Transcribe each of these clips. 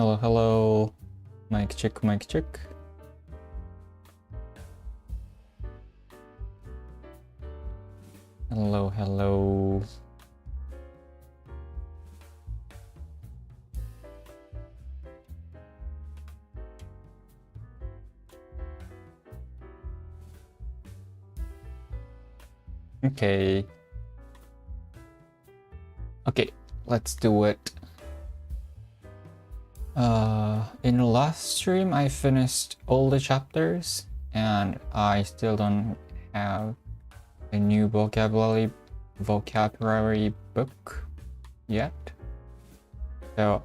Hello, hello. Mic check, mic check. Hello, hello. Okay. Okay, let's do it. In the last stream, I finished all the chapters, and I still don't have a new vocabulary book yet. So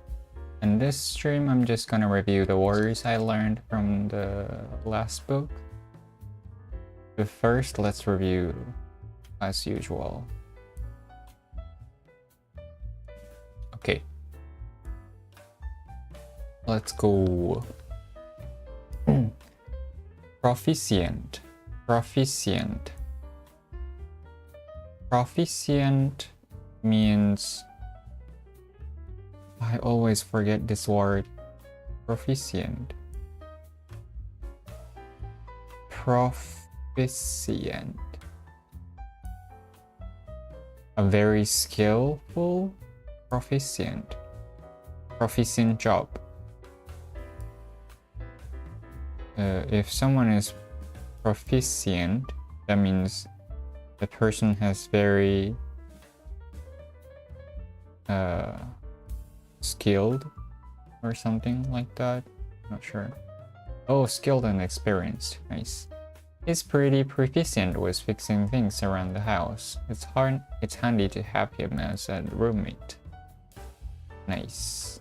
in this stream, I'm just gonna review the words I learned from the last book. But first, let's review as usual. Okay. Let's go. Proficient. Proficient. Proficient means, I always forget this word. Proficient. Proficient. A very skillful, proficient. Proficient job. If someone is proficient, that means the person has very skilled or something like that. Not sure. Oh, skilled and experienced. Nice. He's pretty proficient with fixing things around the house. It's handy to have him as a roommate. Nice.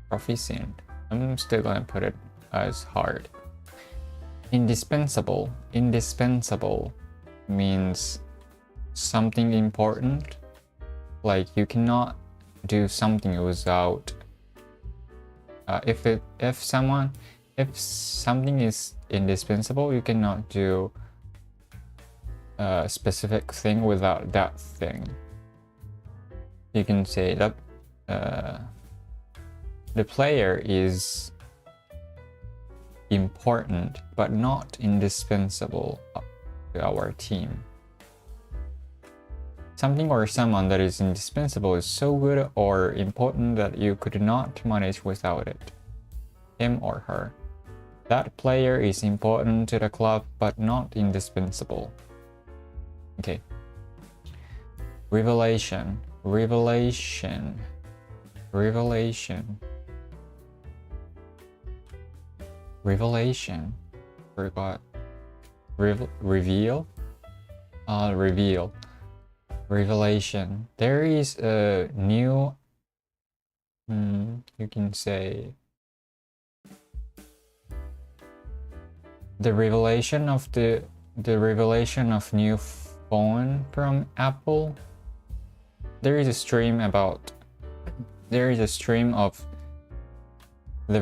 Proficient. I'm still gonna put it as hard. Indispensable. Indispensable means something important. Like you cannot do something without. If something is indispensable, you cannot do a specific thing without that thing. You can say that the player is important but not indispensable to our team. Something or someone that is indispensable is so good or important that you could not manage without it. Him or her. That player is important to the club but not indispensable. Okay. Revelation. Revelation. Revelation. Revelation. Forgot. Reveal? Reveal. Revelation. There is a new, you can say, the revelation of new phone from Apple. There is a stream of the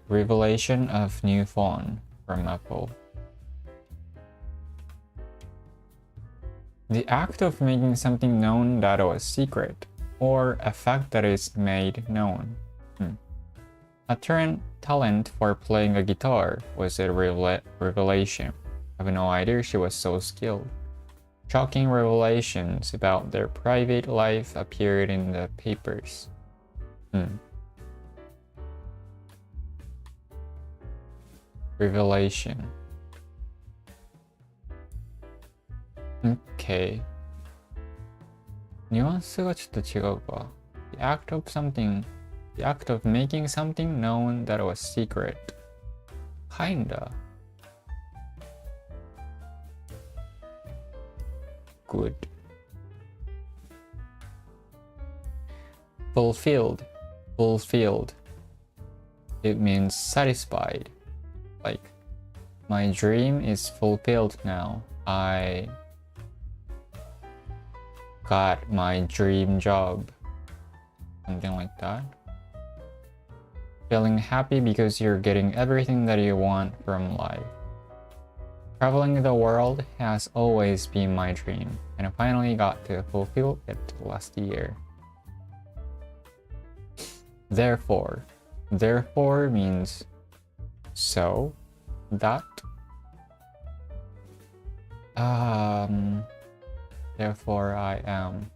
revelation of new phone from Apple. The act of making something known that was secret, or a fact that is made known. A talent for playing a guitar was a revelation. I have no idea she was so skilled. Shocking revelations about their private life appeared in the papers. Revelation. Okay. ニュアンスがちょっと違うか。The act of making something known that was secret. Kinda. Good. Fulfilled. Fulfilled. It means satisfied. Like, my dream is fulfilled now. I got my dream job. Something like that. Feeling happy because you're getting everything that you want from life. Traveling the world has always been my dream, and I finally got to fulfill it last year. Therefore. Therefore means so, that. Therefore I am.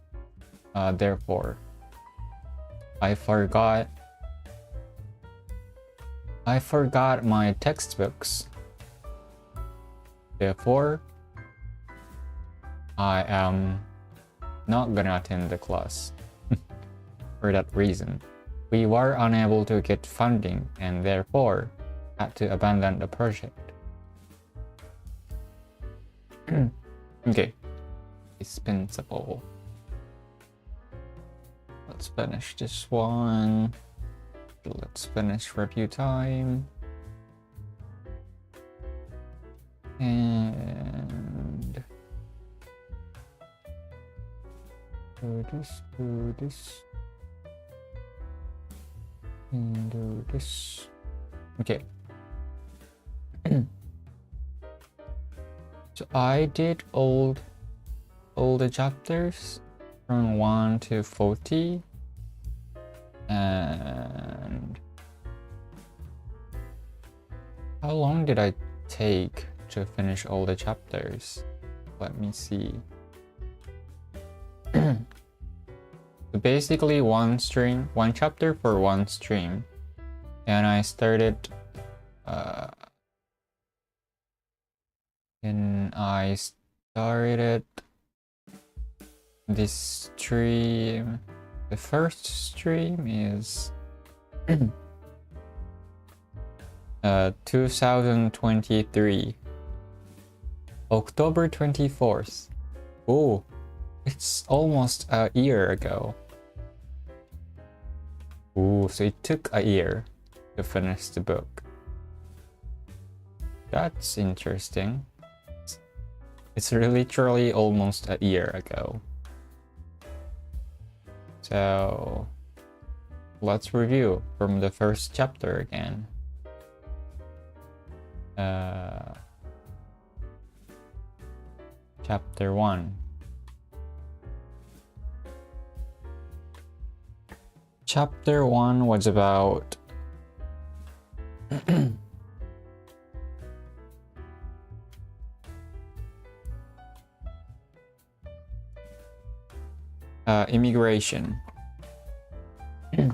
Therefore. I forgot my textbooks. Therefore, I am not gonna attend the class. For that reason, we were unable to get funding and therefore had to abandon the project. Okay, dispensable. Let's finish this one. Let's finish review time. And do this, and do this. Okay. So I did all the chapters from 1 to 40, and how long did I take to finish all the chapters? Let me see. So basically one chapter for one stream, and I started this stream. The first stream is 2023 October 24th. Oh, it's almost a year ago. Oh, so it took a year to finish the book. That's interesting. It's literally almost a year ago. So let's review from the first chapter again. Chapter 1. Chapter 1 was about immigration. I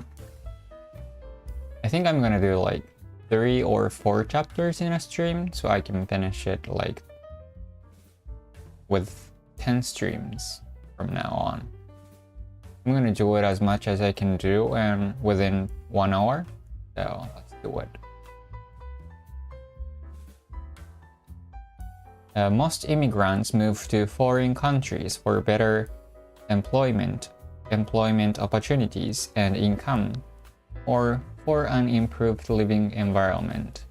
think I'm gonna do like 3 or 4 chapters in a stream so I can finish it like with 10 streams from now on. I'm gonna do it as much as I can do and within 1 hour. So let's do it. Most immigrants move to foreign countries for better employment opportunities and income, or for an improved living environment.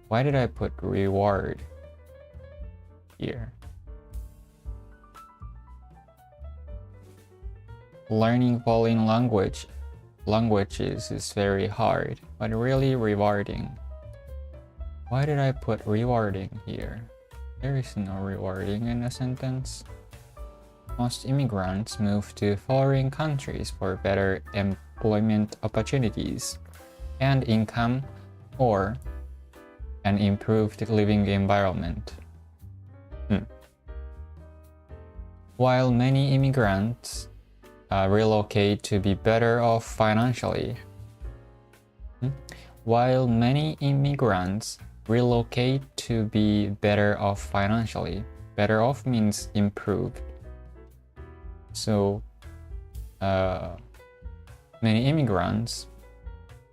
Why did I put reward here? Learning foreign languages is very hard, but really rewarding. Why did I put rewarding here? There is no rewarding in a sentence. Most immigrants move to foreign countries for better employment opportunities and income, or an improved living environment. While many immigrants relocate to be better off financially. While many immigrants relocate to be better off financially. Better off means improved. So many immigrants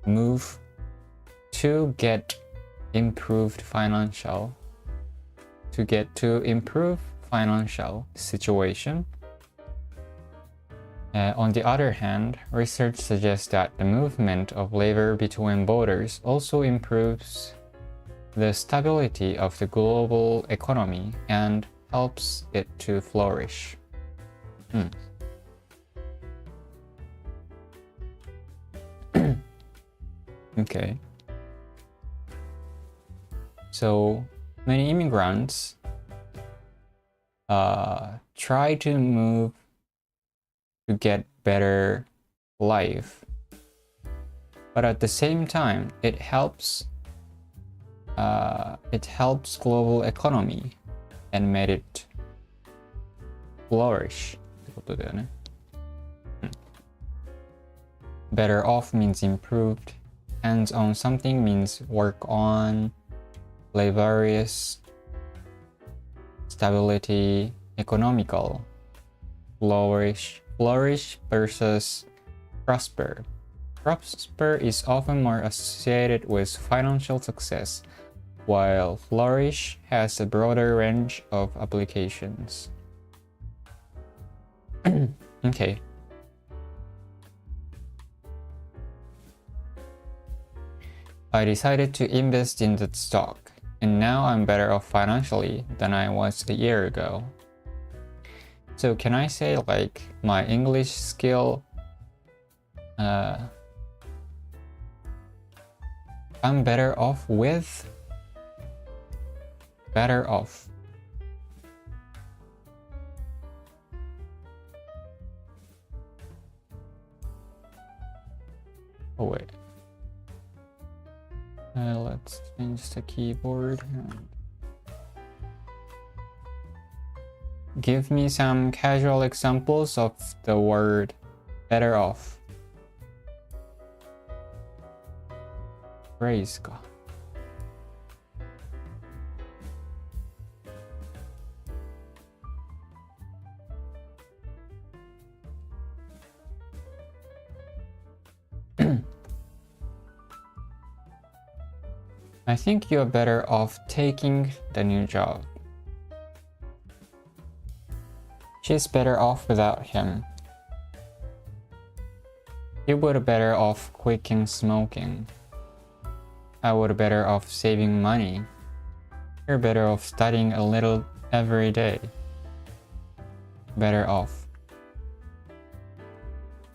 move to get improved financial situation. On the other hand, research suggests that the movement of labor between borders also improves the stability of the global economy and helps it to flourish. Okay. So many immigrants try to move to get better life. But at the same time, it helps global economy and made it flourish ってことだよね。Better off means improved. Hands on something means work on, laborious, stability, economical, flourish versus prosper. Prosper is often more associated with financial success, while flourish has a broader range of applications. Okay. I decided to invest in that stock, and now I'm better off financially than I was a year ago. So can I say like my English skill, I'm better off with? Better off. Oh wait. Let's change the keyboard. Give me some casual examples of the word better off. Phrase か。I think you're better off taking the new job. She's better off without him. You would better off quitting smoking. I would better off saving money. You're better off studying a little every day. Better off.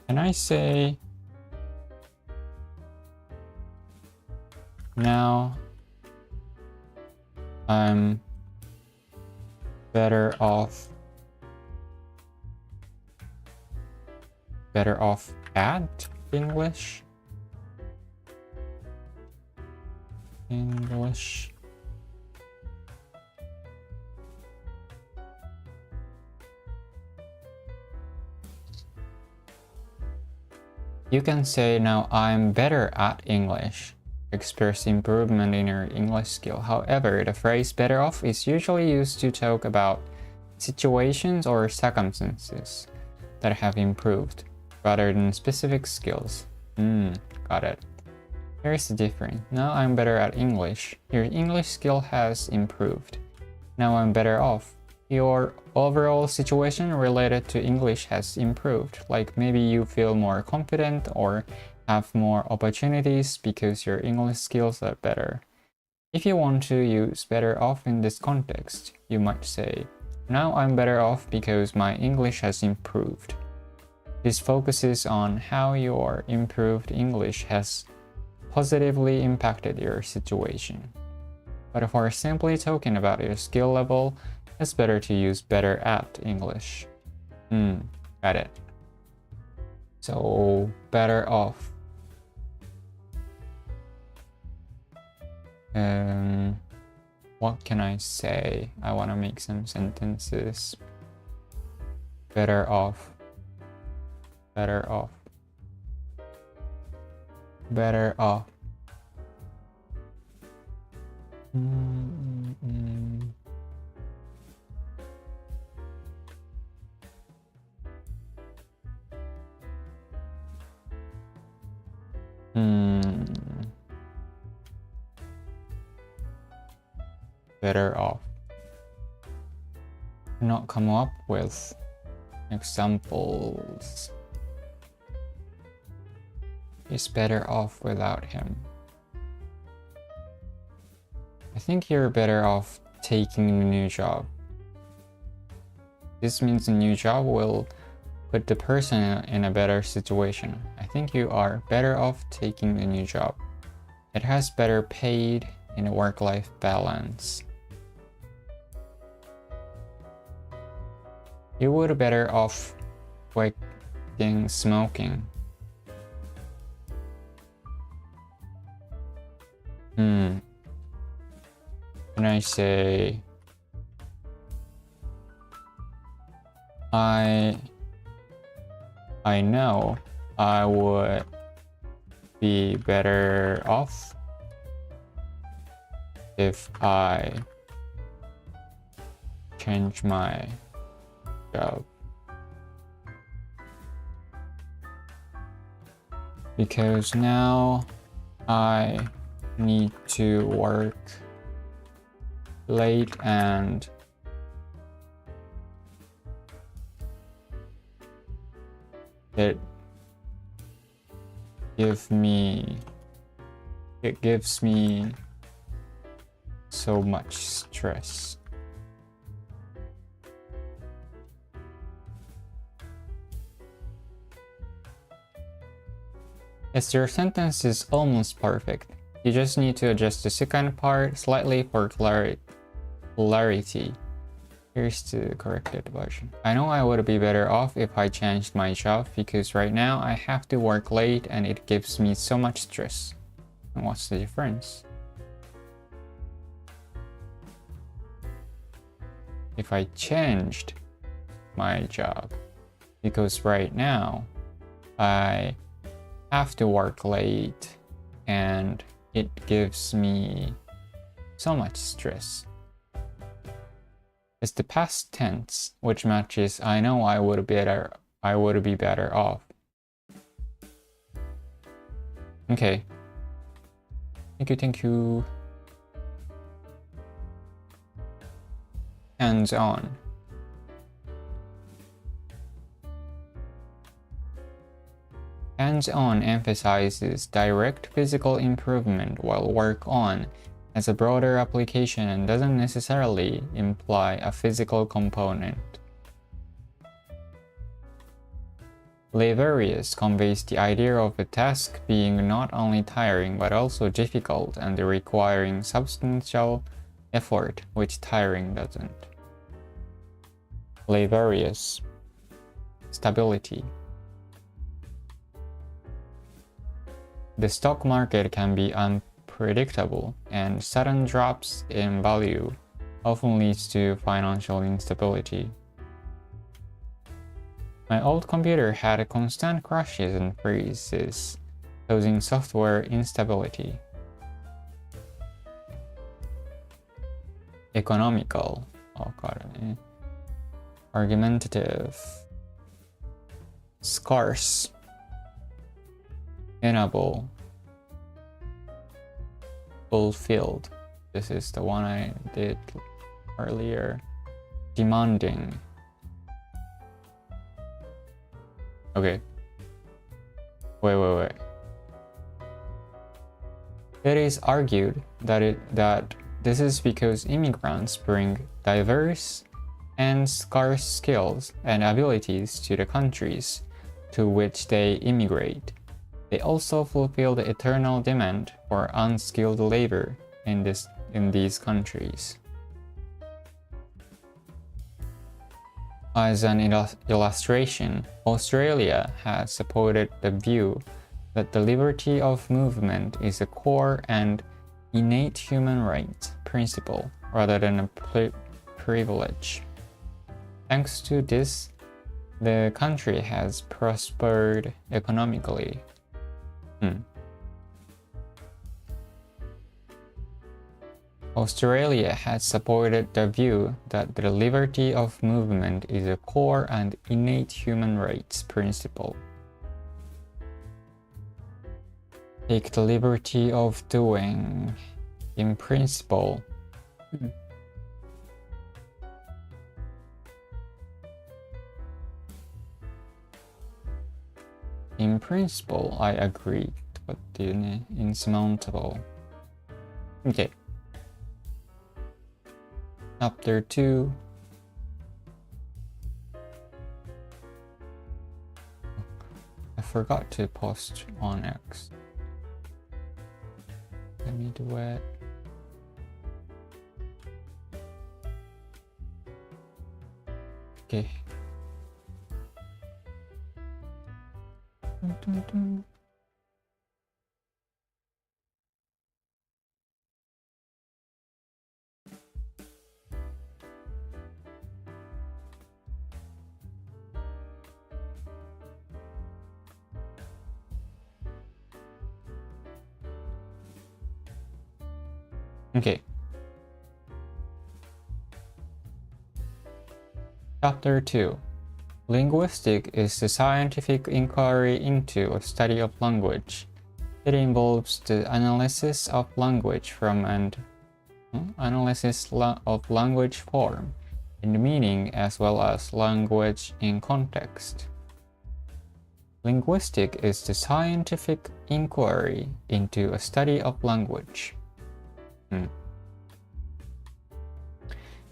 Can I say now I'm better off at English? You can say now I'm better at English. Express improvement in your English skill. However, the phrase better off is usually used to talk about situations or circumstances that have improved rather than specific skills. Got it. Here's the difference. Now I'm better at English. Your English skill has improved. Now I'm better off. Your overall situation related to English has improved. Like maybe you feel more confident or have more opportunities because your English skills are better. If you want to use better off in this context, you might say, now I'm better off because my English has improved. This focuses on how your improved English has positively impacted your situation. But for simply talking about your skill level, it's better to use better at English. Got it. So, better off. What can I say? I want to make some sentences. Better off. Better off. Better off. Better off. Not come up with examples. He's better off without him. I think you're better off taking a new job. This means a new job will put the person in a better situation. I think you are better off taking a new job. It has better paid and work-life balance. You would better off quitting smoking. When I say I know I would be better off if I change my job. Because now I need to work late and it gives me so much stress. Yes, your sentence is almost perfect. You just need to adjust the second part slightly for clarity. Here's the corrected version. I know I would be better off if I changed my job because right now I have to work late and it gives me so much stress. And what's the difference? If I changed my job, because right now I have to work late and it gives me so much stress. It's the past tense, which matches I know I would be better off. Okay. Thank you. Hands-on. Hands-on emphasizes direct physical improvement, while work-on has a broader application and doesn't necessarily imply a physical component. Laborious conveys the idea of a task being not only tiring but also difficult and requiring substantial effort, which tiring doesn't. Laborious. Stability. The stock market can be unpredictable, and sudden drops in value often leads to financial instability. My old computer had constant crashes and freezes, causing software instability. Economical. わかるね。Argumentative. Scarce. Enable. Fulfilled. This is the one I did earlier. Demanding. Okay. Wait. It is argued that this is because immigrants bring diverse and scarce skills and abilities to the countries to which they immigrate. They also fulfill the eternal demand for unskilled labor in these countries. As an illustration, Australia has supported the view that the liberty of movement is a core and innate human rights principle rather than a privilege. Thanks to this, the country has prospered economically. Australia has supported the view that the liberty of movement is a core and innate human rights principle. Take the liberty of doing, in principle. In principle, I agree. とかっていうね、insurmountable. Okay. Chapter 2. I forgot to post on X. Let me do it. Okay. Okay. Chapter 2. Linguistic is the scientific inquiry into a study of language. It involves the analysis of language from and of language form and meaning as well as language in context. Linguistic is the scientific inquiry into a study of language.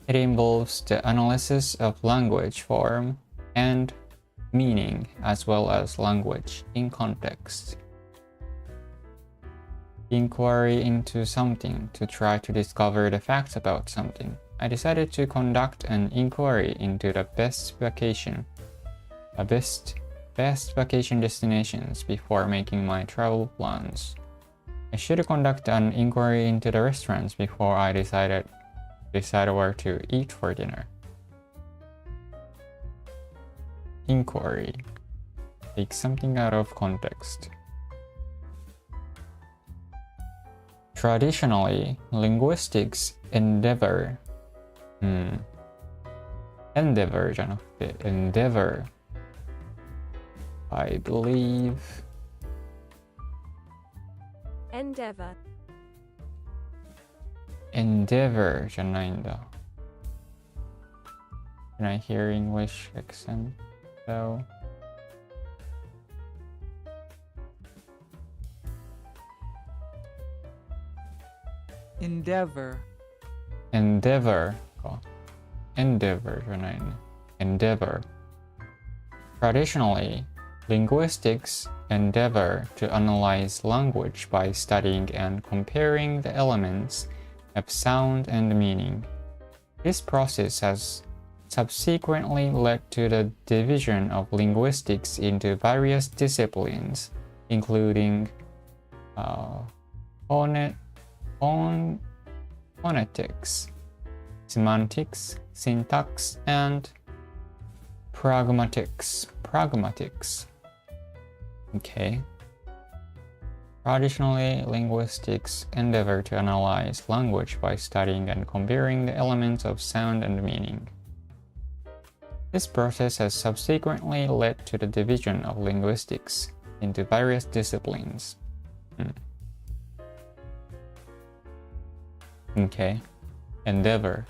It involves the analysis of language form and meaning as well as language in context. Inquiry into something to try to discover the facts about something. I decided to conduct an inquiry into the best vacation destinations before making my travel plans. I should conduct an inquiry into the restaurants before I decide where to eat for dinner. Inquiry. Take something out of context. Traditionally, linguistics endeavor じゃなくて endeavor I believe Endeavor じゃないんだ Can I hear English accent though? Endeavor か Endeavor じゃないね Endeavor Traditionally, linguistics endeavor to analyze language by studying and comparing the elements of sound and meaning. This process has subsequently led to the division of linguistics into various disciplines, including phonetics, semantics, syntax, and pragmatics. Okay. Traditionally, linguistics endeavor to analyze language by studying and comparing the elements of sound and meaning. This process has subsequently led to the division of linguistics into various disciplines. Okay. Endeavor.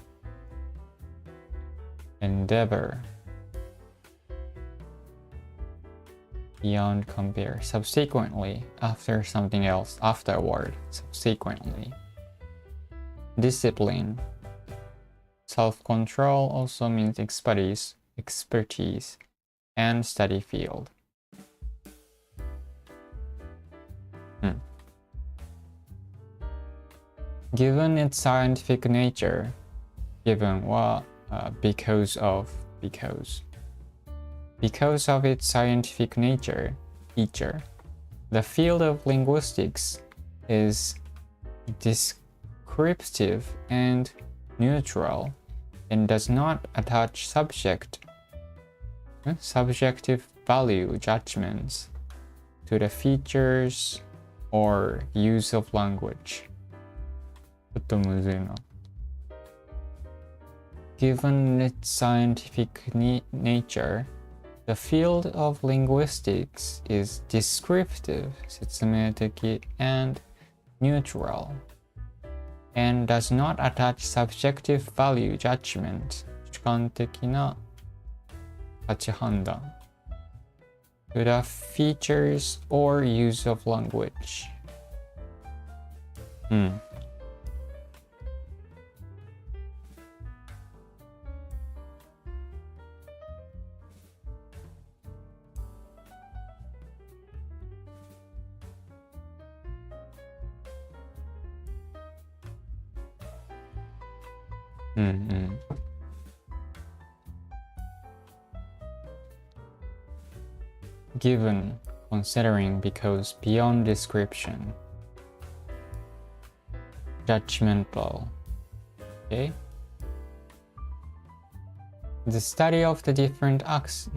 Beyond compare. Subsequently, after something else, afterward, subsequently. Discipline. Self-control also means expertise, and study field. Given its scientific nature, because of its scientific nature, the field of linguistics is descriptive and neutral and does not attach subjective value judgments to the features or use of language. ちょっとむずいな。Given its scientific nature, the field of linguistics is descriptive, 説明的 and neutral, and does not attach subjective value judgment, 主観的な価値判断 to the features or use of language. Given こ considering because beyond description. Judgmental. Okay. The study of the different accents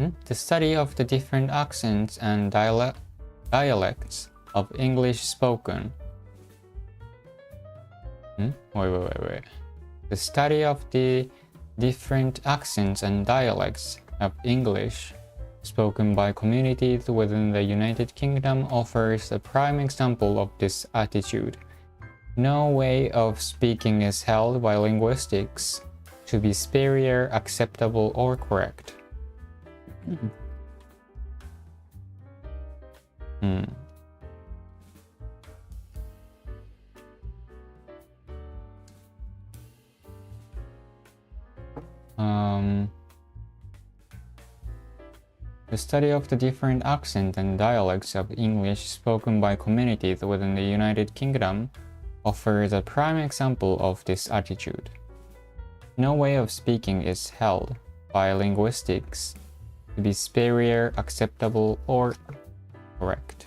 and dialects of English spoken. Wait. The study of the different accents and dialects of English spoken by communities within the United Kingdom offers a prime example of this attitude. No way of speaking is held by linguistics to be superior, acceptable, or correct. The study of the different accents and dialects of English spoken by communities within the United Kingdom offers a prime example of this attitude. No way of speaking is held by linguistics to be superior, acceptable, or correct.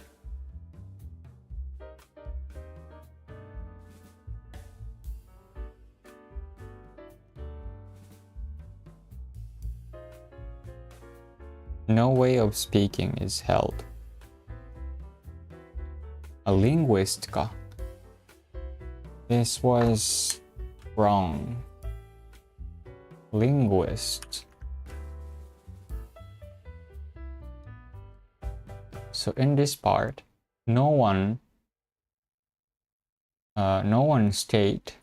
No way of speaking is held. A linguist ka. This was wrong. Linguist. So in this part, no one state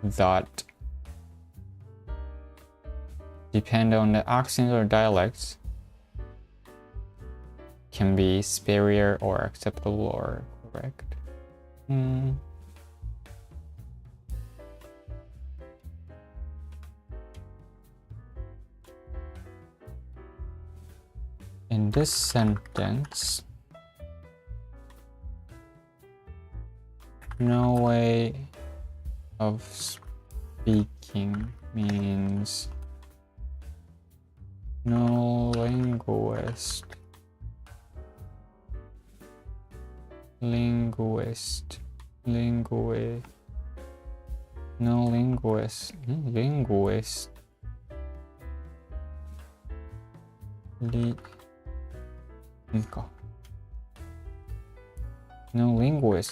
that depend on the accent or dialects can be superior or acceptable or correct. In this sentence, no way of speaking means no linguist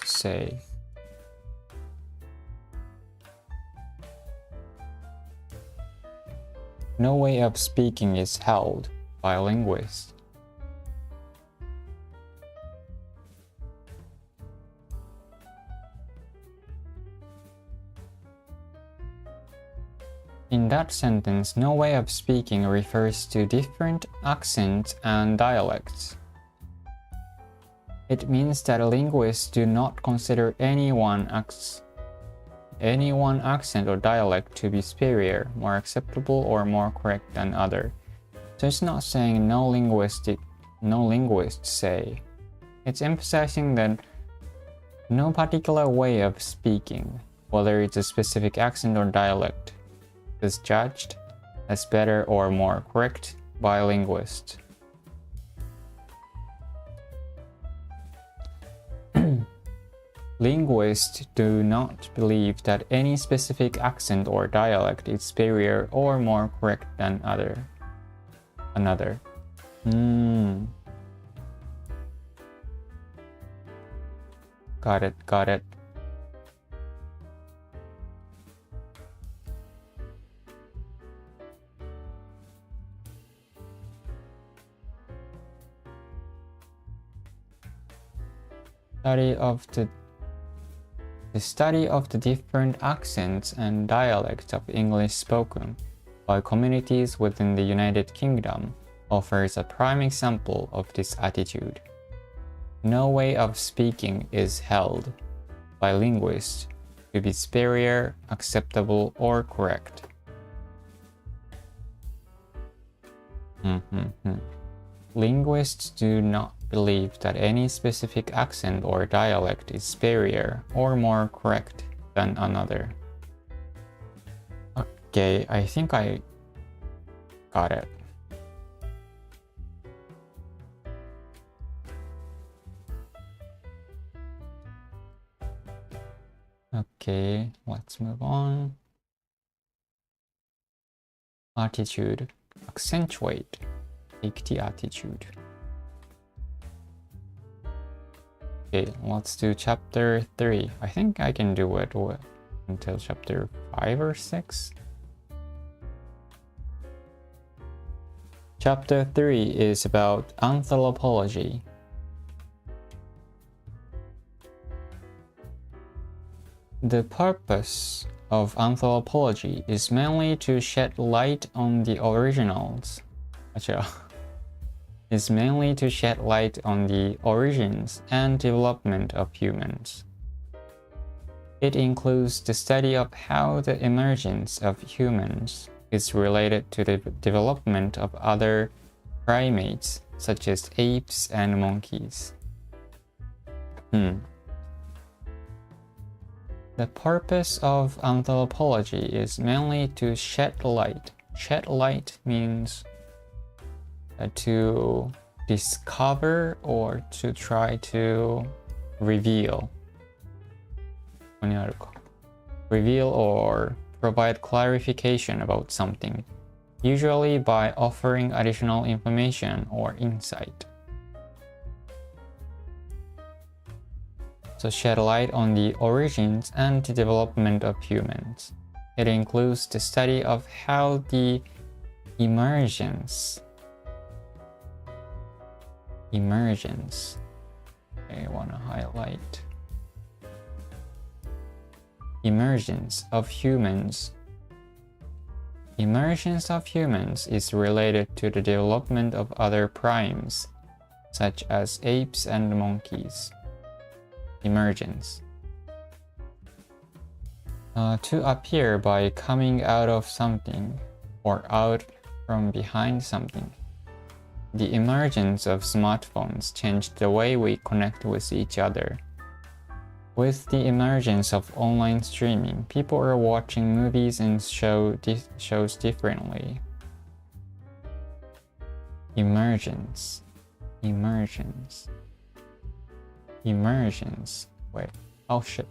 say no way of speaking is held by linguists. In that sentence, no way of speaking refers to different accents and dialects. It means that linguists do not consider any one accent or dialect to be superior, more acceptable, or more correct than other. So it's not saying no linguists say. It's emphasizing that no particular way of speaking, whether it's a specific accent or dialect, is judged as better or more correct by linguists. Linguists do not believe that any specific accent or dialect is superior or more correct than another. Got it. The study of the different accents and dialects of English spoken by communities within the United Kingdom offers a prime example of this attitude. No way of speaking is held by linguists to be superior, acceptable, or correct. Linguists do not believe that any specific accent or dialect is superior or more correct than another. Okay, I think I got it. Okay, let's move on. Attitude. Accentuate. Take the attitude. Okay, let's do chapter 3. I think I can do it until chapter 5 or 6. Chapter 3 is about anthropology. The purpose of anthropology is mainly to shed light on the origins and development of humans. It includes the study of how the emergence of humans is related to the development of other primates, such as apes and monkeys. The purpose of anthropology is mainly to shed light. Shed light means to discover or to try to reveal. Reveal or provide clarification about something, usually by offering additional information or insight. So shed light on the origins and development of humans. It includes the study of how the emergence. I want to highlight. Emergence of humans. Emergence of humans is related to the development of other primes, such as apes and monkeys. Emergence. To appear by coming out of something or out from behind something. The emergence of smartphones changed the way we connect with each other. With the emergence of online streaming, people are watching movies and shows differently. Emergence. Wait. Oh shit.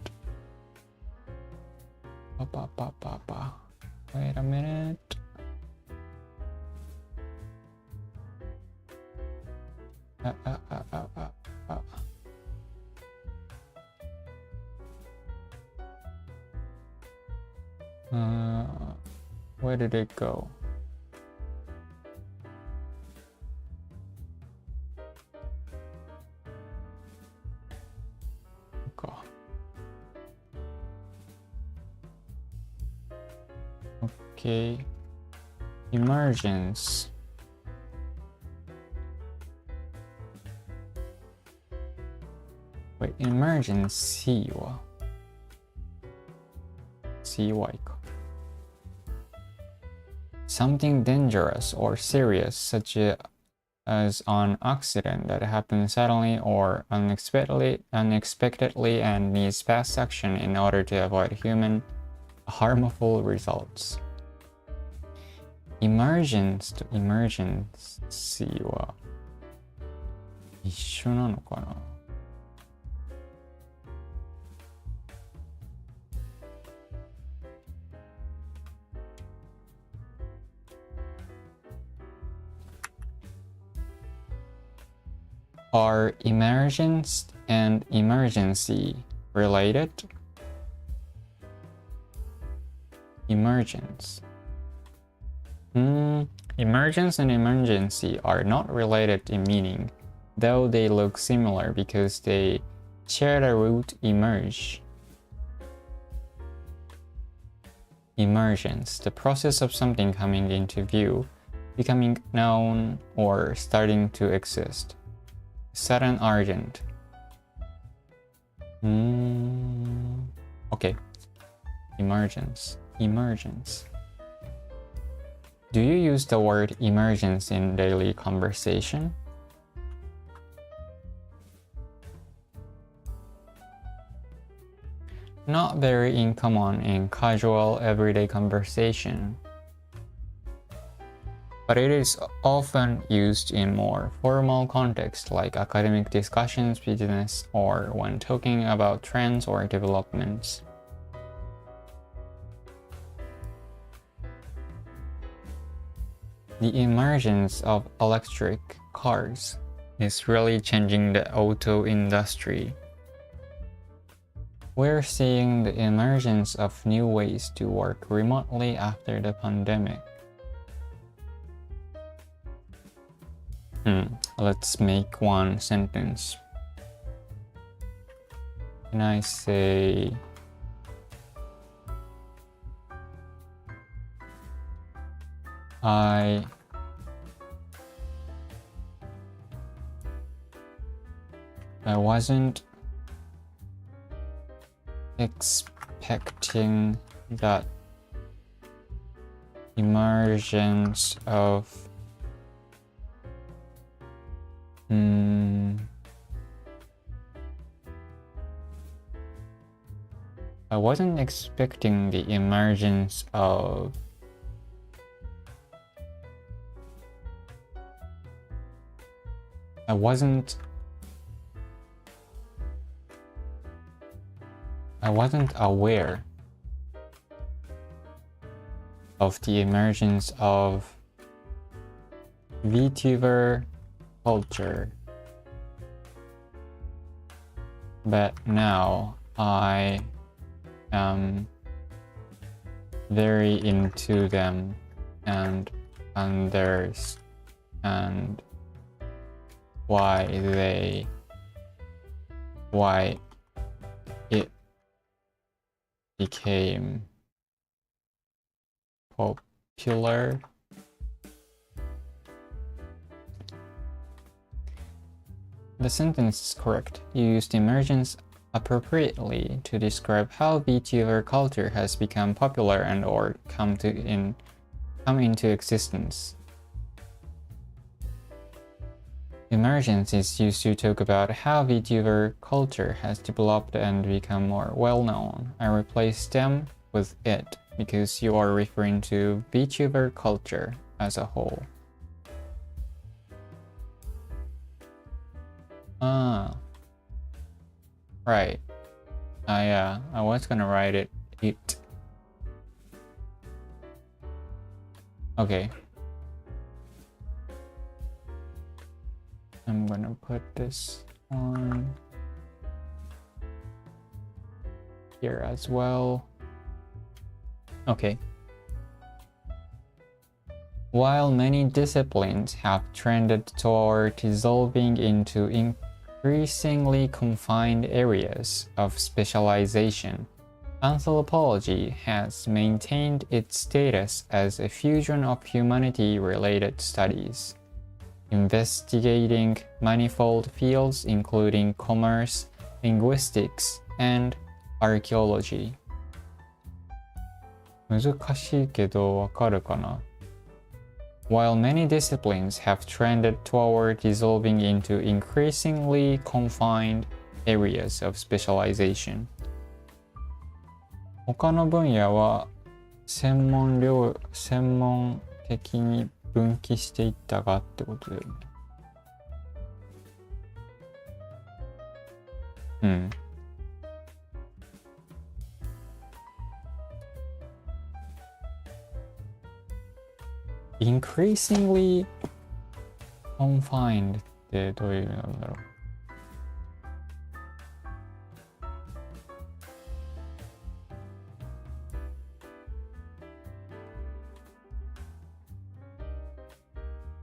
Wait a minute. Where did it go? Okay. Emergence. Wait, emergence C は CY か。Something dangerous or serious, such as an accident that happens suddenly or unexpectedly and needs fast action in order to avoid human harmful results. Emergence と emergency は一緒なのかな。Are emergence and emergency related? Emergence. Emergence and emergency are not related in meaning, though they look similar because they share the root emerge. Emergence, the process of something coming into view, becoming known, or starting to exist. Sudden urgent. Okay. Emergence. Do you use the word emergence in daily conversation? Not very uncommon in casual everyday conversation, but it is often used in more formal contexts like academic discussions, business, or when talking about trends or developments. The emergence of electric cars is really changing the auto industry. We're seeing the emergence of new ways to work remotely after the pandemic. Let's make one sentence. Can I say I wasn't expecting that emergence of I wasn't expecting the emergence of I wasn't aware of the emergence of VTuber culture, but now I am very into them and understand why it became popular. The sentence is correct. You used emergence appropriately to describe how VTuber culture has become popular and or come into existence. Emergence is used to talk about how VTuber culture has developed and become more well-known. I replaced them with it because you are referring to VTuber culture as a whole. Right. I was gonna write it. Okay. I'm gonna put this on here as well. Okay. While many disciplines have trended toward dissolving into increasingly confined areas of specialization, anthropology has maintained its status as a fusion of humanity-related studies, investigating manifold fields including commerce, linguistics, and archaeology. 難しいけどわかるかな? While many disciplines have trended toward dissolving into increasingly confined areas of specialization. 他の分野は専門的に分岐していったがってことだよね。increasingly confined ってどういう意味なんだろう。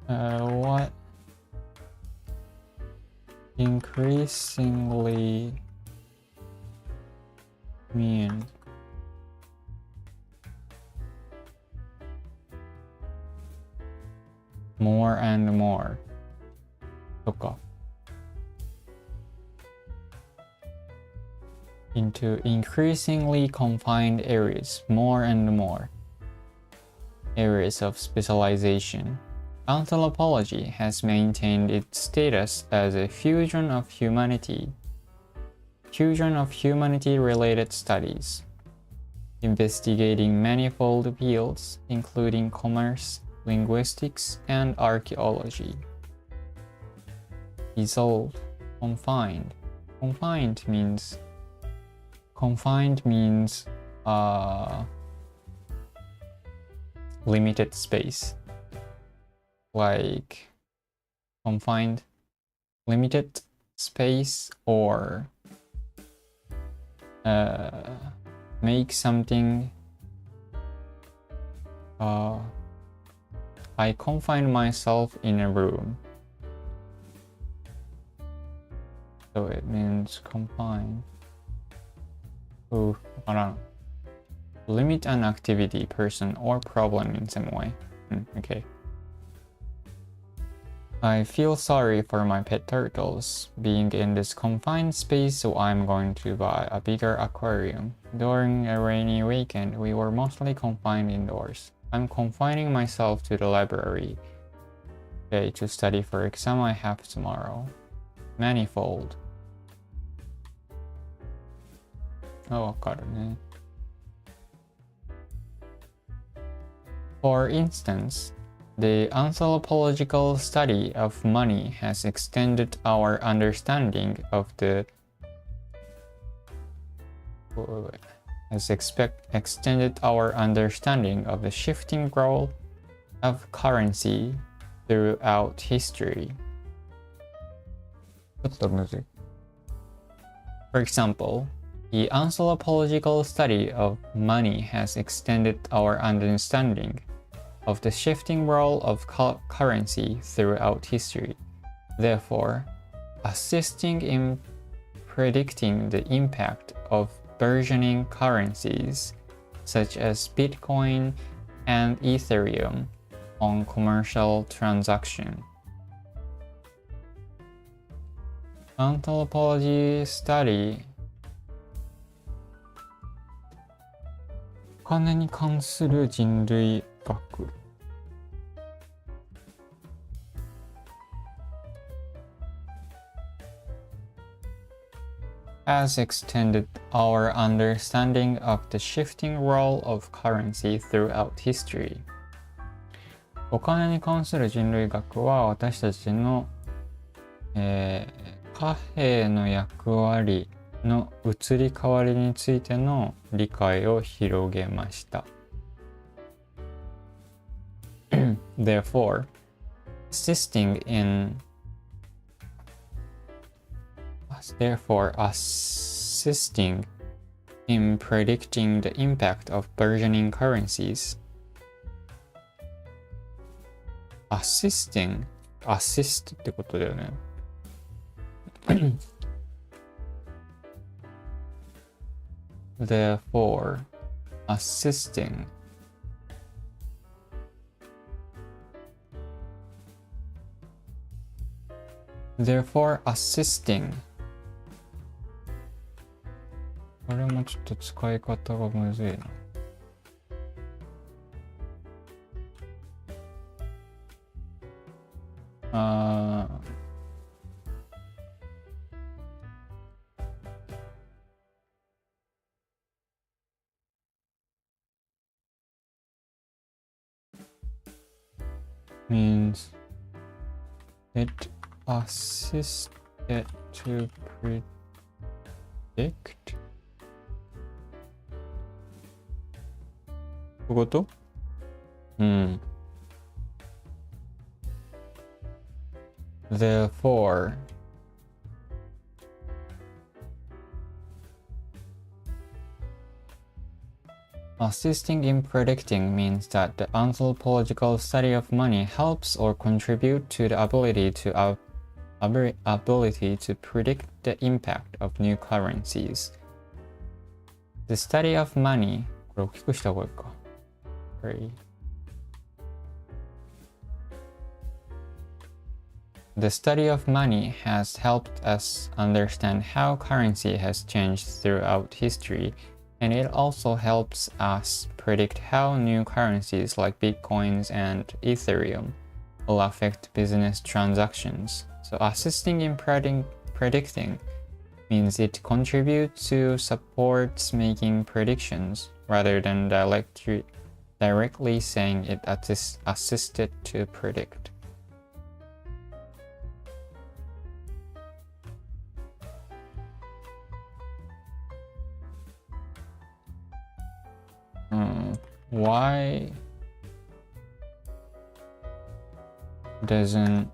What increasingly mean? More and more とか into increasingly confined areas, more and more areas of specialization. Anthropology has maintained its status as a fusion of humanity-related studies, investigating manifold fields including commerce, linguistics, and archaeology. Dissolve, confined. Confined means limited space. like confined, limited space, or make something. I confine myself in a room. So it means confine. I don't know. Limit an activity, person, or problem in some way. Okay. I feel sorry for my pet turtles being in this confined space, so I'm going to buy a bigger aquarium. During a rainy weekend, we were mostly confined indoors. I'm confining myself to the library today to study for exam I have tomorrow. Manifold. わかるね。For instance, the anthropological study of money has extended our understanding of the shifting role of currency throughout history. ちょっとむずい。For example, the anthropological study of money has extended our understanding of the shifting role of currency throughout history, therefore assisting in predicting the impact of burgeoning currencies such as Bitcoin and Ethereum on commercial transaction. Anthropology study お金に関する人類学。has extended our understanding of the shifting role of currency throughout history. お金に関する人類学は私たちの、貨幣の役割の移り変わりについての理解を広げました。Therefore, assisting in predicting the impact of burgeoning currencies. Assist ってことだよね。Therefore, assistingこれもちょっと使い方がむずいな。means it assisted to predict こういうこと？Therefore, assisting in predicting means that the anthropological study of money helps or contribute to the ability to predict the impact of new currencies. The study of money これ大きくした方がいいか。The study of money has helped us understand how currency has changed throughout history, and it also helps us predict how new currencies like Bitcoins and Ethereum will affect business transactions. So assisting in predicting means it contributes to supports making predictions rather than directly saying it assisted to predict. Why doesn't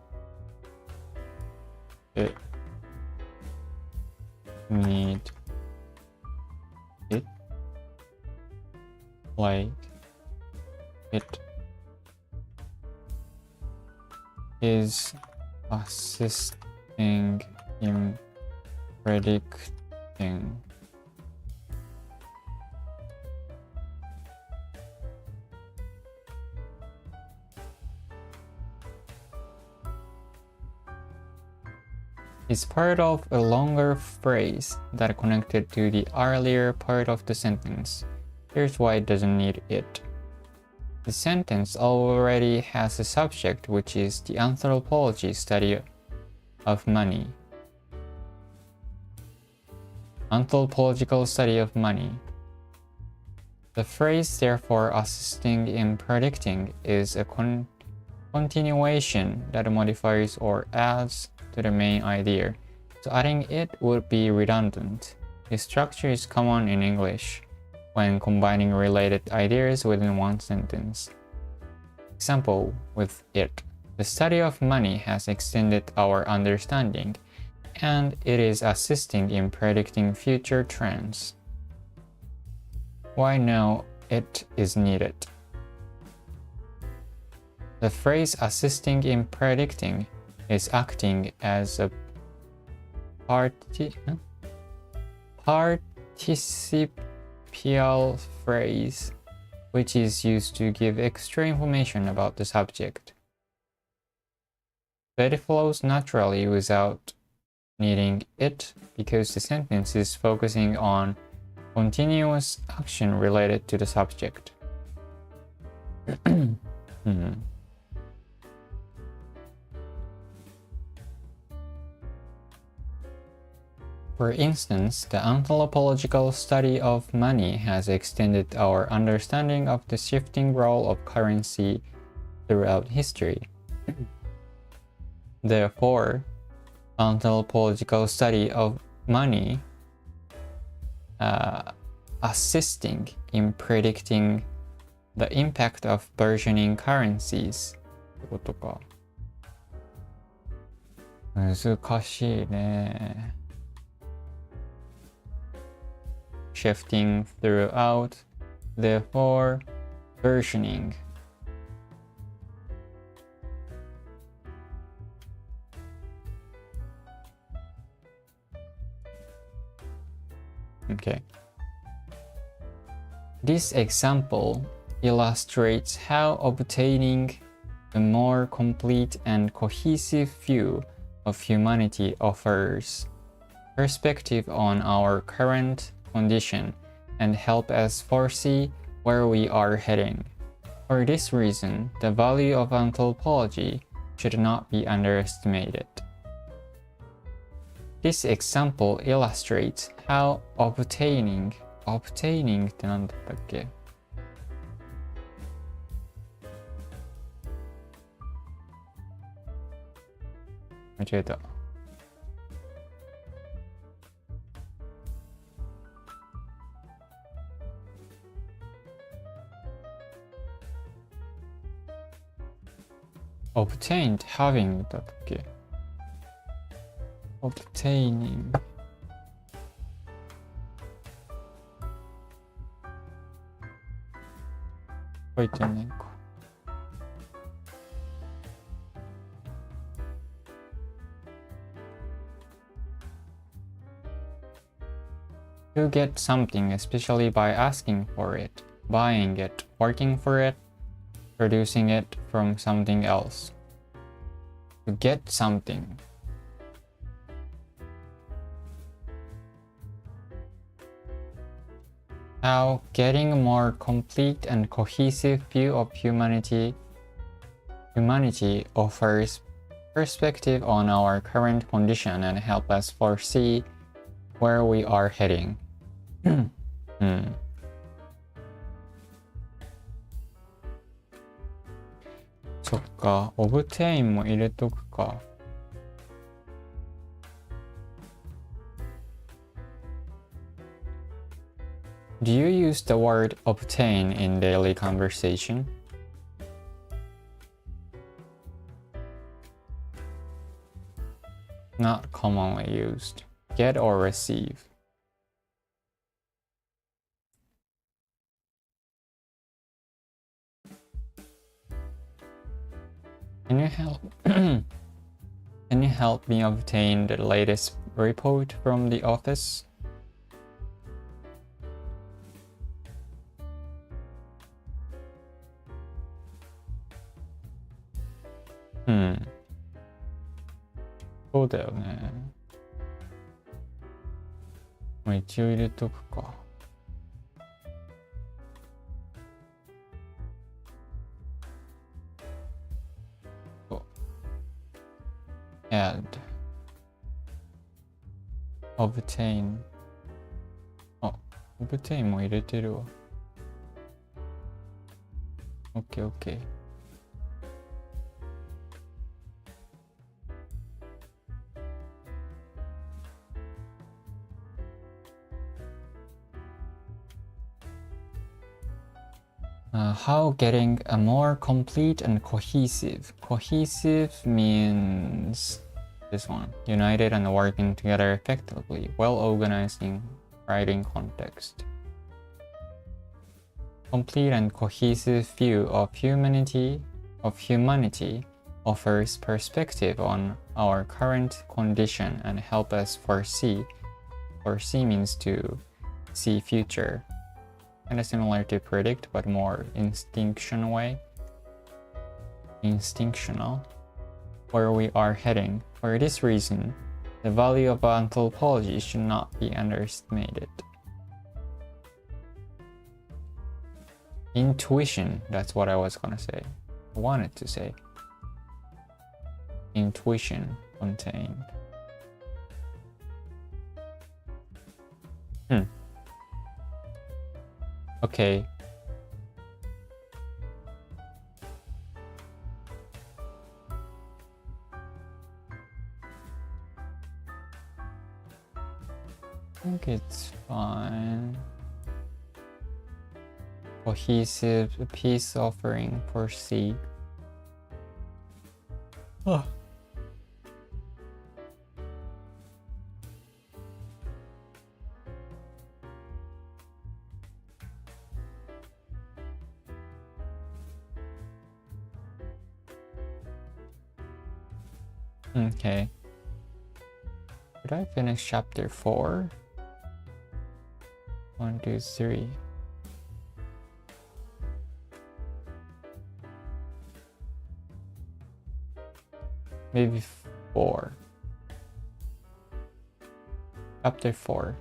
it need it like it is assisting in predicting is part of a longer phrase that connected to the earlier part of the sentence. Here's why it doesn't need it. The sentence already has a subject, which is the anthropology study of money. Anthropological study of money. The phrase, therefore, assisting in predicting is a continuation that modifies or adds to the main idea, so adding it would be redundant. This structure is common in English when combining related ideas within one sentence. Example with it. The study of money has extended our understanding, and it is assisting in predicting future trends. Why now it is needed? The phrase assisting in predicting is acting as a participial phrase, which is used to give extra information about the subject. But it flows naturally without needing it because the sentence is focusing on continuous action related to the subject. For instance, the anthropological study of money has extended our understanding of the shifting role of currency throughout history. Therefore, anthropological study of money assisting in predicting the impact of burgeoning currencies ってことか。難しいね。Shifting throughout, therefore, versioning. Okay. This example illustrates how obtaining a more complete and cohesive view of humanity offers perspective on our current condition and help us foresee where we are heading. For this reason, the value of anthropology should not be underestimated. This example illustrates how obtaining って何だったっけ？間違えた。obtained having だっけ obtaining 書いてないか。To get something, especially by asking for it, buying it, working for it, producing it from something else. To get something. How getting a more complete and cohesive view of humanity offers perspective on our current condition and help us foresee where we are heading. そっか、obtain も入れとくか。Do you use the word obtain in daily conversation? Not commonly used. Get or receive. Can you help Can you help me obtain the latest report from the office? Hmm. そうだよね。まあ一応入れとくか。Add obtain あ、obtain も入れてるわ。OK。How getting a more complete and cohesive. Cohesive means this one. United and working together effectively, well organized in writing context. Complete and cohesive view of humanity offers perspective on our current condition and help us foresee. Foresee means to see future. Kind of similar to predict, but more instinctional, where we are heading. For this reason, the value of anthropology should not be underestimated. Intuition, that's what I was gonna say. I wanted to say. Intuition contained. Okay. I think it's fine. Cohesive peace offering for C. Okay. Did I finish chapter 4? 1, 2, 3. Maybe 4. Chapter 4.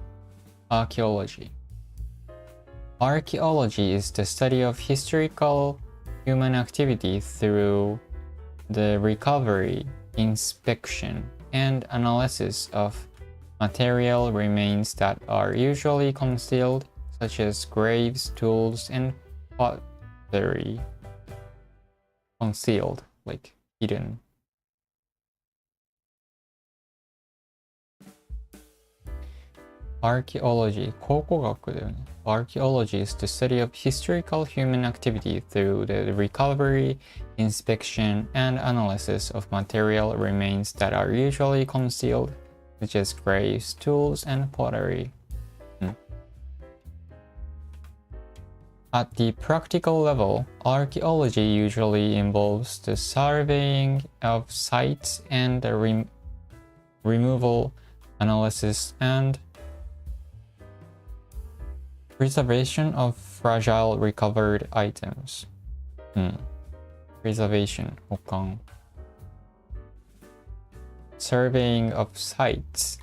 Archaeology. Archaeology is the study of historical human activity through the recovery, inspection, and analysis of material remains that are usually concealed, such as graves, tools, and pottery. Concealed, like hidden. Archaeology, 考古学だよね。Archaeology is the study of historical human activity through the recovery, inspection, and analysis of material remains that are usually concealed, such as graves, tools, and pottery. At the practical level, archaeology usually involves the surveying of sites and the removal, analysis, and preservation of fragile recovered items. Preservation, 保管. Surveying of sites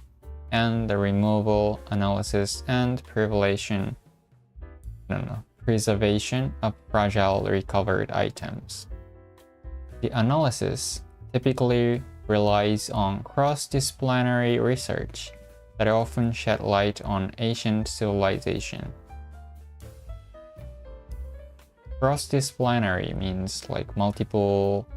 and the removal, analysis, and preservation of fragile recovered items. The analysis typically relies on cross-disciplinary research that often shed light on ancient civilization. Cross-disciplinary means like multiple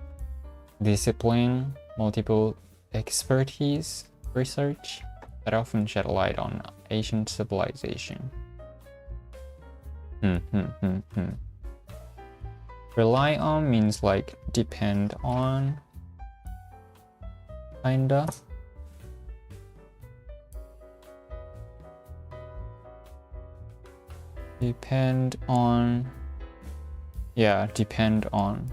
discipline, multiple expertise research that often shed light on ancient civilization. Rely on means like depend on, kinda. Depend on. Yeah, depend on.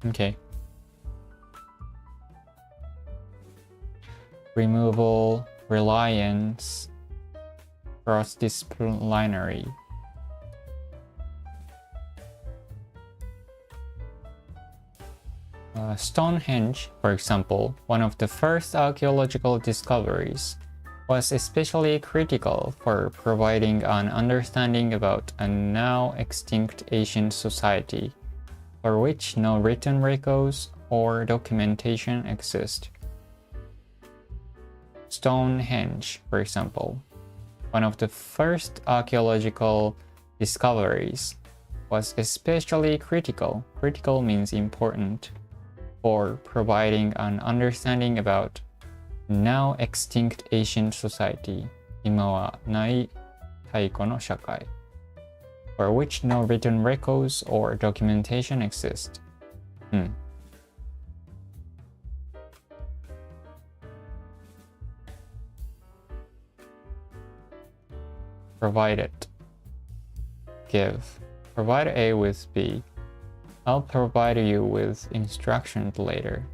Okay. Removal, reliance, cross-disciplinary. Stonehenge, for example, one of the first archaeological discoveries, was especially critical for providing an understanding about a now extinct ancient society, for which no written records or documentation exist. Stonehenge, for example, one of the first archaeological discoveries, was especially critical. Critical means important. For providing an understanding about now extinct ancient society, 今はない太古の社会, for which no written records or documentation exist. Provided. Give. Provide A with B. I'll provide you with instructions later.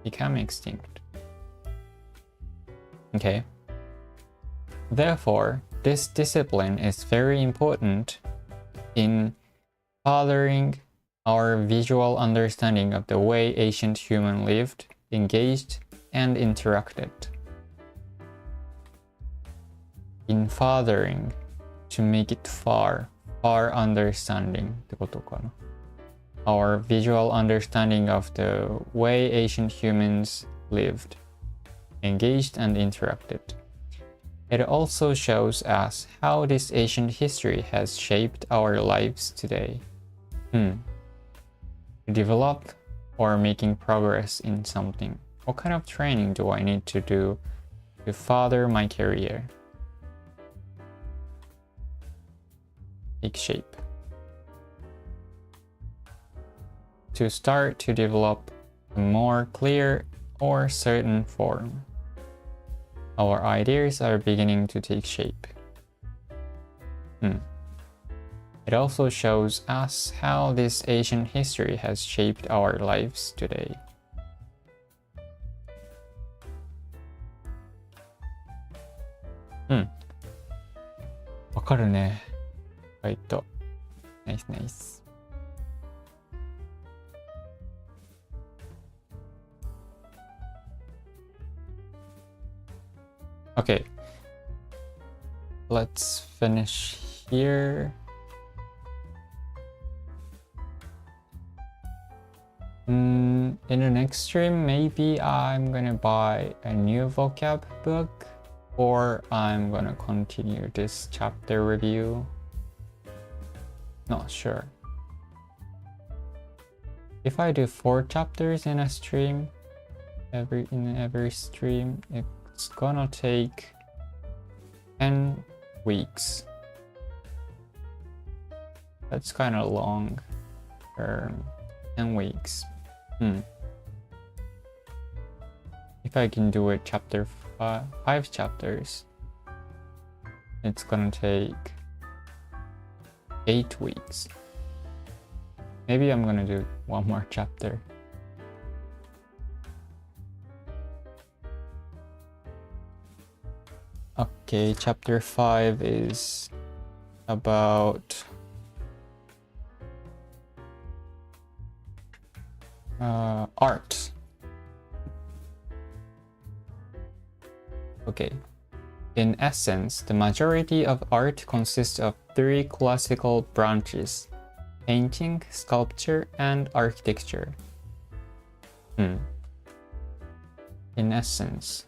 Become extinct. Okay. Therefore, this discipline is very important in furthering our visual understanding of the way ancient humans lived, engaged, and interacted. In furthering, to make it far understanding ってことかな。Our visual understanding of the way ancient humans lived, engaged, and interacted. It also shows us how this ancient history has shaped our lives today. To develop or making progress in something. What kind of training do I need to do to further my career? Take shape. To start to develop a more clear or certain form. Our ideas are beginning to take shape. It also shows us how this ancient history has shaped our lives today. Nice. Okay, let's finish here. In the next stream, maybe I'm gonna buy a new vocab book, or I'm gonna continue this chapter review. Not sure. If I do 4 chapters in a stream, in every stream, it's gonna take 10 weeks. That's kind of long term. 10 weeks. If I can do it chapter 5 chapters, it's gonna take 8 weeks. Maybe I'm gonna do 1 more chapter. Okay, chapter 5 is about art. Okay. In essence, the majority of art consists of 3 classical branches: painting, sculpture, and architecture. In essence,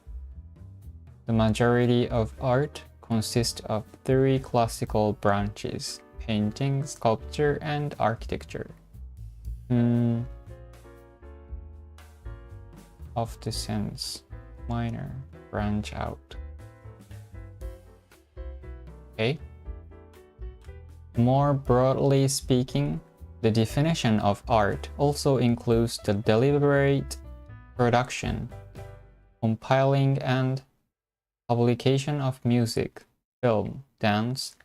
the majority of art consists of 3 classical branches: painting, sculpture, and architecture. Of the sense, minor, branch out. Okay. More broadly speaking, The definition of art also includes the deliberate production, compiling and publication of music, film, dance,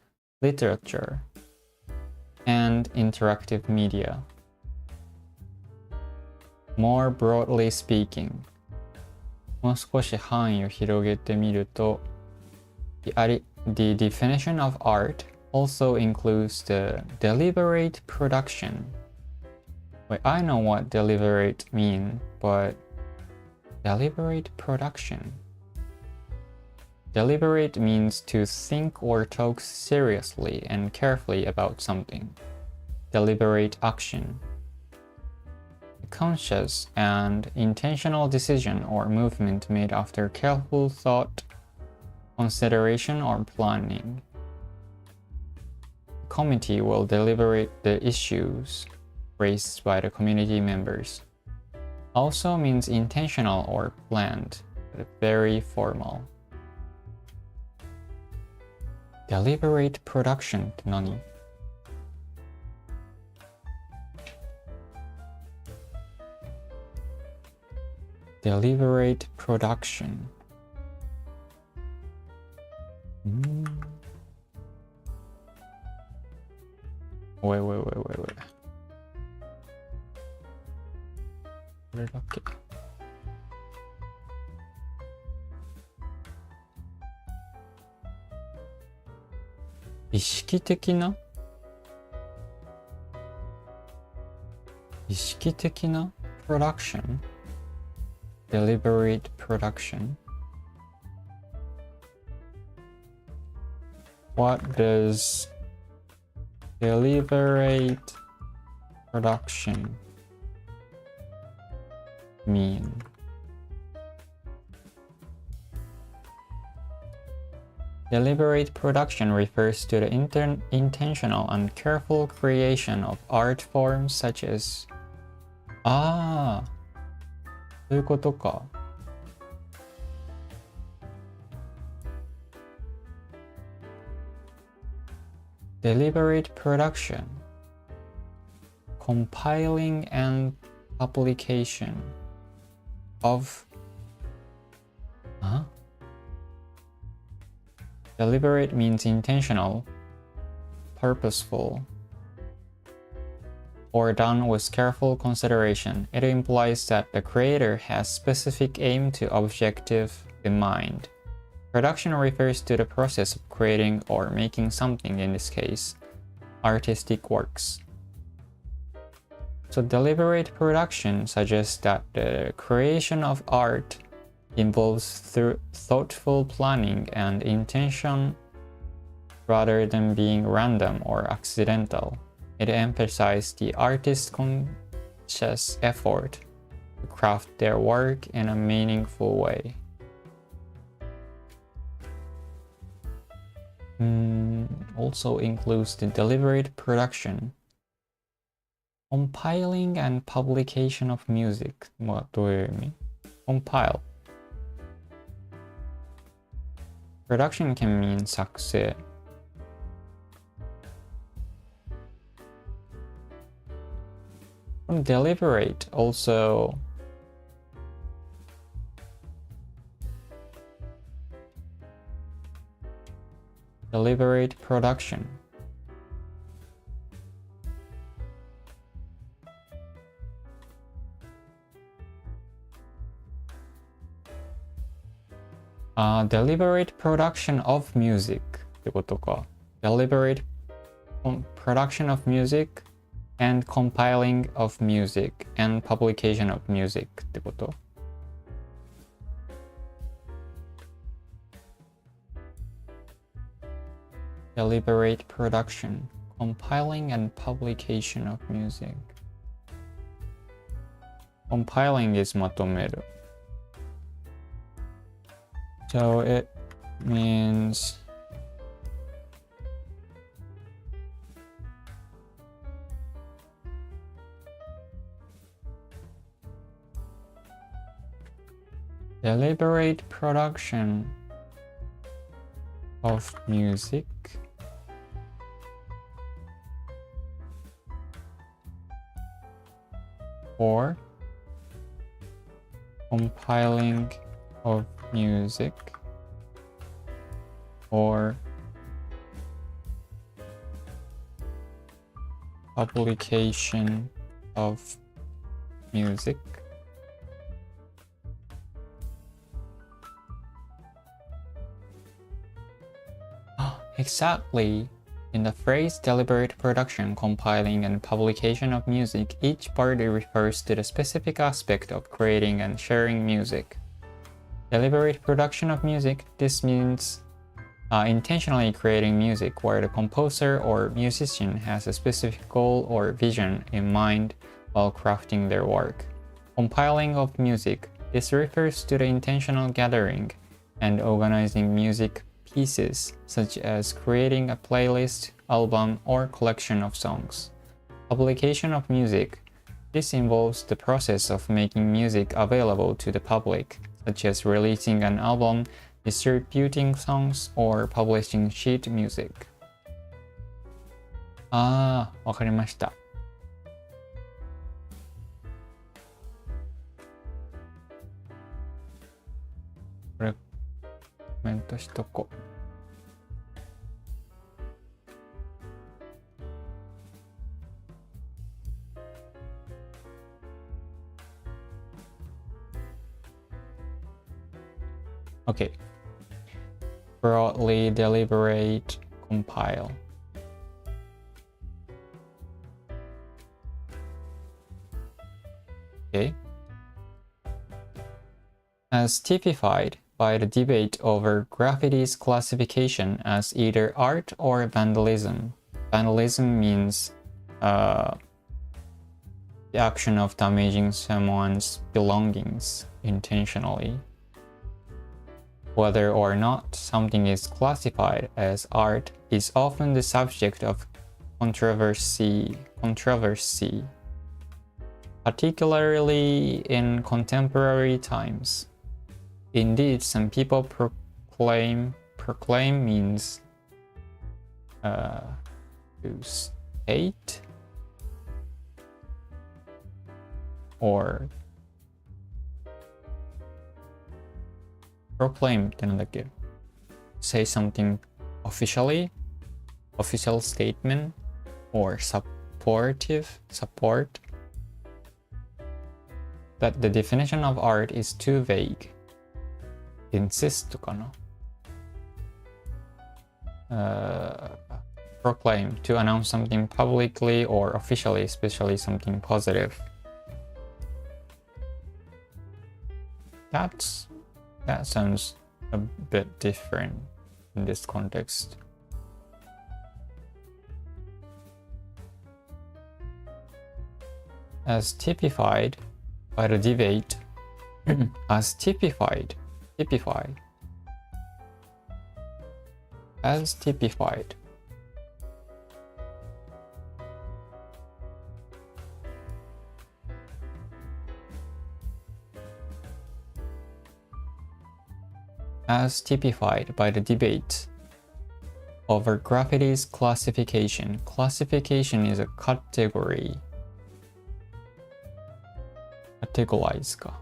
literature, and interactive media. More broadly speaking, もう少し範囲を広げてみると、the definition of art also includes the deliberate production. Wait, I know what deliberate mean, but deliberate production. Deliberate means to think or talk seriously and carefully about something. Deliberate action. Conscious and intentional decision or movement made after careful thought, consideration, or planning. The committee will deliberate the issues raised by the community members. Also means intentional or planned, but very formal. Deliberate production って何？Deliberate production. Wait. これだけ。意識的なproduction? Deliberate production? What does deliberate production mean? Deliberate production refers to the intentional and careful creation of art forms such as そういうことか。Deliberate production, compiling and publication of Deliberate means intentional, purposeful, or done with careful consideration. It implies that the creator has specific aim to objective in mind. Production refers to the process of creating or making something, in this case, artistic works. So deliberate production suggests that the creation of art involves thoughtful planning and intention rather than being random or accidental. It emphasizes the artist's conscious effort to craft their work in a meaningful way. Also includes the deliberate production, compiling and publication of music. どういう意味？ Compile. Production can mean 作成。Deliberate also deliberate production. Deliberate production of music ってことか。Deliberate production of music and compiling of music and publication of music ってこと。Deliberate production, compiling and publication of music. Compiling is まとめる。So it means deliberate production of music or compiling of music or publication of music. Exactly. In the phrase deliberate production, compiling, and publication of music, each party refers to the specific aspect of creating and sharing music. Deliberate production of music, this means intentionally creating music where the composer or musician has a specific goal or vision in mind while crafting their work. Compiling of music, this refers to the intentional gathering and organizing music pieces, such as creating a playlist, album, or collection of songs. Publication of music. This involves the process of making music available to the public, such as releasing an album, distributing songs, or publishing sheet music. わかりました。これコメントしとこう。Okay. Broadly deliberate compile. Okay. As typified by the debate over graffiti's classification as either art or vandalism. Vandalism means the action of damaging someone's belongings intentionally. Whether or not something is classified as art is often the subject of controversy, particularly in contemporary times. Indeed, some people proclaim means to state or proclaim ってなんだっけ? Say something officially, official statement, or support. That the definition of art is too vague. Insist かな? Proclaim, to announce something publicly or officially, especially something positive. That sounds a bit different in this context. As typified by the debate, as typified by the debate over graffiti's classification. Classification is a category. Categorize か.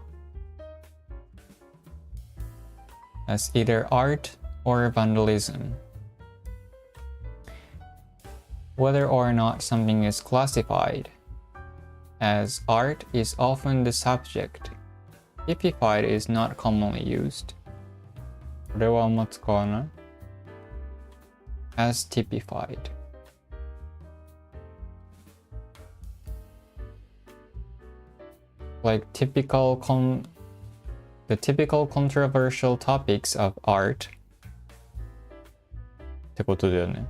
As either art or vandalism. Whether or not something is classified as art is often the subject. Typified is not commonly used. これはあんま使わない? As typified. Like the typical controversial topics of art ってことだよね.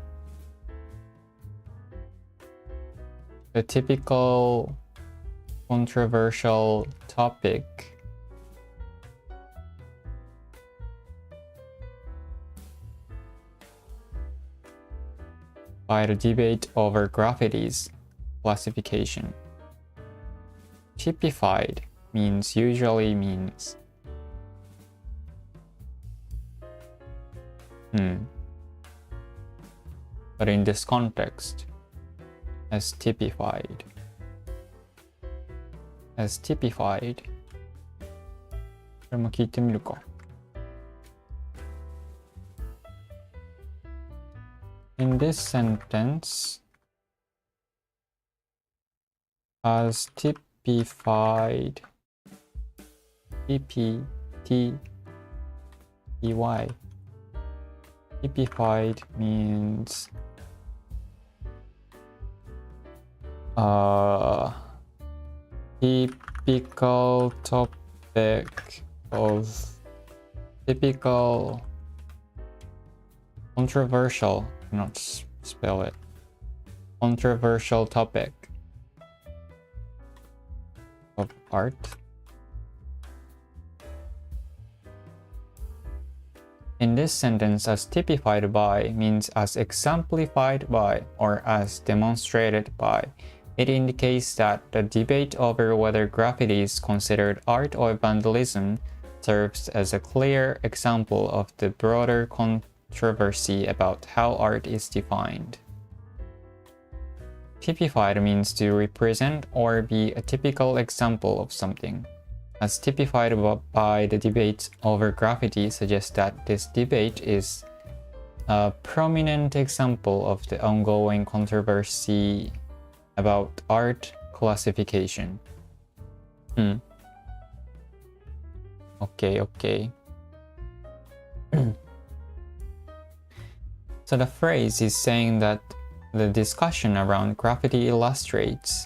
The typical controversial topic by the debate over graffiti's classification. Typified usually means but in this context, as typified as typified. これも聞いてみるか。In this sentence, as typified, T-P-T-E-Y. Typified means typical topic of typical controversial, not spell it, controversial topic of art. In this sentence, as typified by means as exemplified by or as demonstrated by. It indicates that the debate over whether graffiti is considered art or vandalism serves as a clear example of the broader controversy about how art is defined. Typified means to represent or be a typical example of something. As typified by the debate over graffiti suggests that this debate is a prominent example of the ongoing controversy about art classification. Okay. So the phrase is saying that the discussion around graffiti illustrates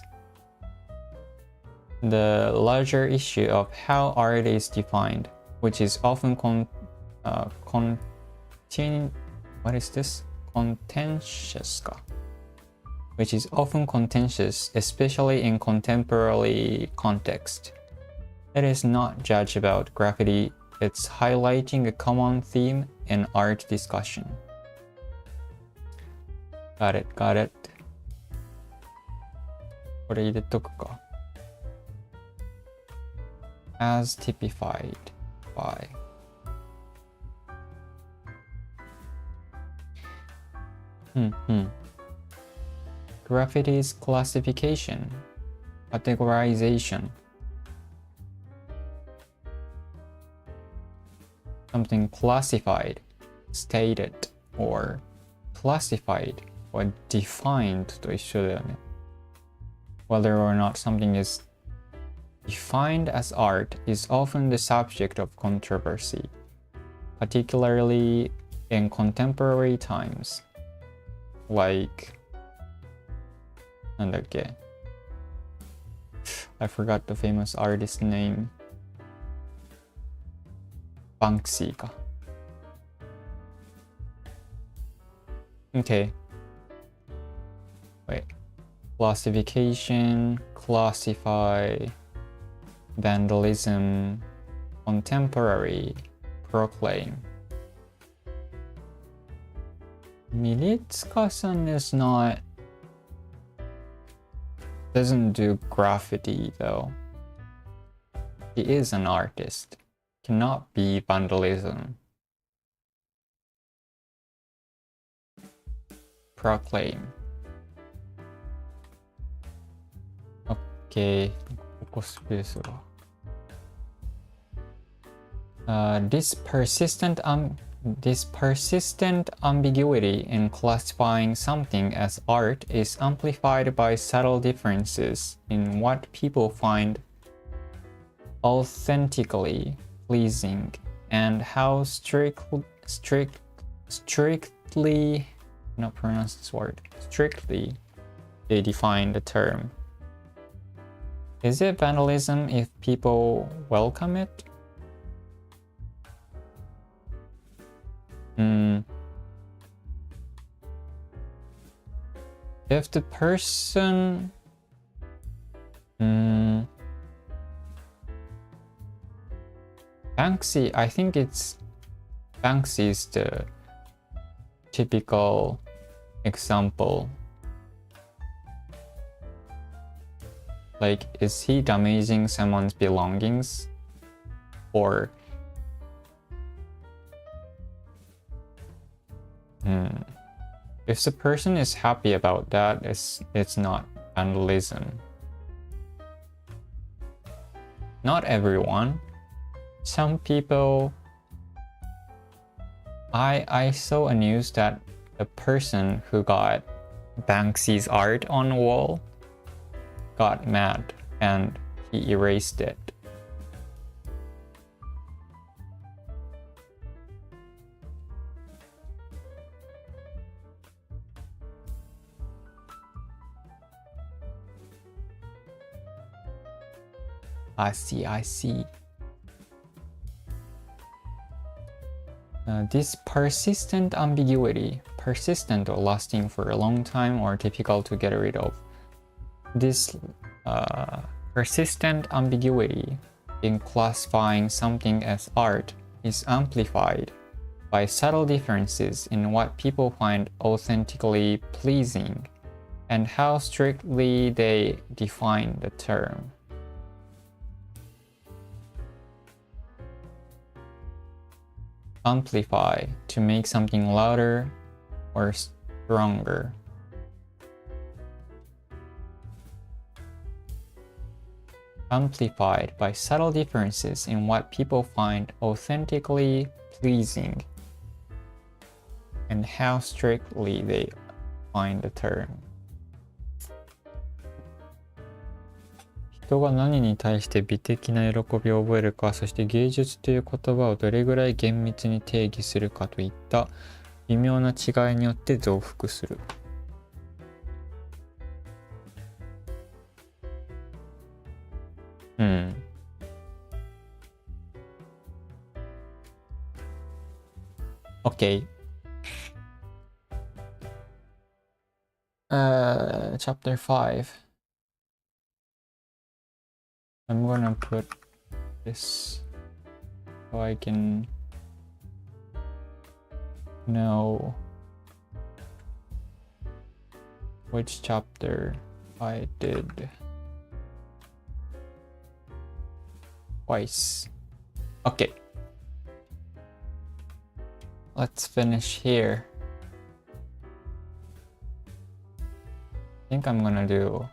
the larger issue of how art is defined, which is often contentious, which is often contentious, especially in contemporary context. It is not judged about graffiti, it's highlighting a common theme in art discussion. Got it. これ入れとくか。As typified by. Graffiti's classification, categorization. Something classified, stated, or classified, or defined と一緒だよね。Whether or not something is defined as art is often the subject of controversy, particularly in contemporary times. Like, なんだっけ? I forgot the famous artist name. Banksy か。Okay. Wait. Classification, classify, vandalism, contemporary, proclaim. Militsuka-san doesn't do graffiti though. He is an artist. Cannot be vandalism. Proclaim. Okay. ここスペースが。This persistent ambiguity in classifying something as art is amplified by subtle differences in what people find authentically pleasing and how strictly not pronounce this word, strictly they define the term. Is it vandalism if people welcome it? If the person Banksy, I think Banksy is the typical example. Like, is he damaging someone's belongings? Or if the person is happy about that, it's not vandalism. not everyone. Some people, I saw a news that the person who got Banksy's art on the wall got mad and he erased it. I see. This persistent ambiguity, persistent or lasting for a long time or difficult to get rid of. This persistent ambiguity in classifying something as art is amplified by subtle differences in what people find authentically pleasing and how strictly they define the term. Amplify, to make something louder or stronger. Amplified by subtle differences in what people find authentically pleasing and how strictly they define the term. 人が何に対して美的な喜びを覚えるか、そして芸術という言葉をどれぐらい厳密に定義するかといった微妙な違いによって増幅する。Okay. Chapter 5. I'm gonna put this so I can know which chapter I did twice. Okay. Let's finish here. I think I'm gonna do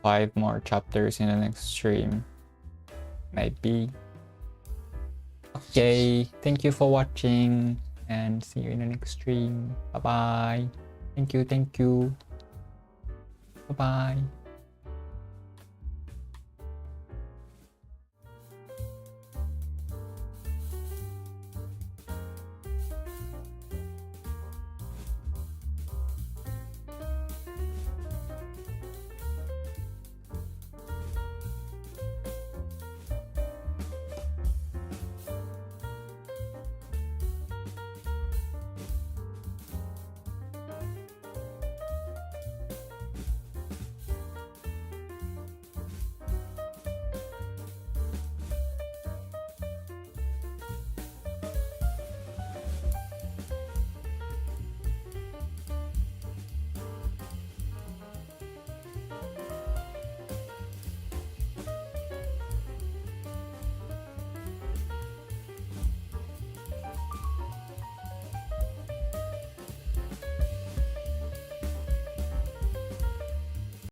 5 more chapters in the next stream. Maybe. Okay, thank you for watching and see you in the next stream. Bye bye. Thank you. Bye bye.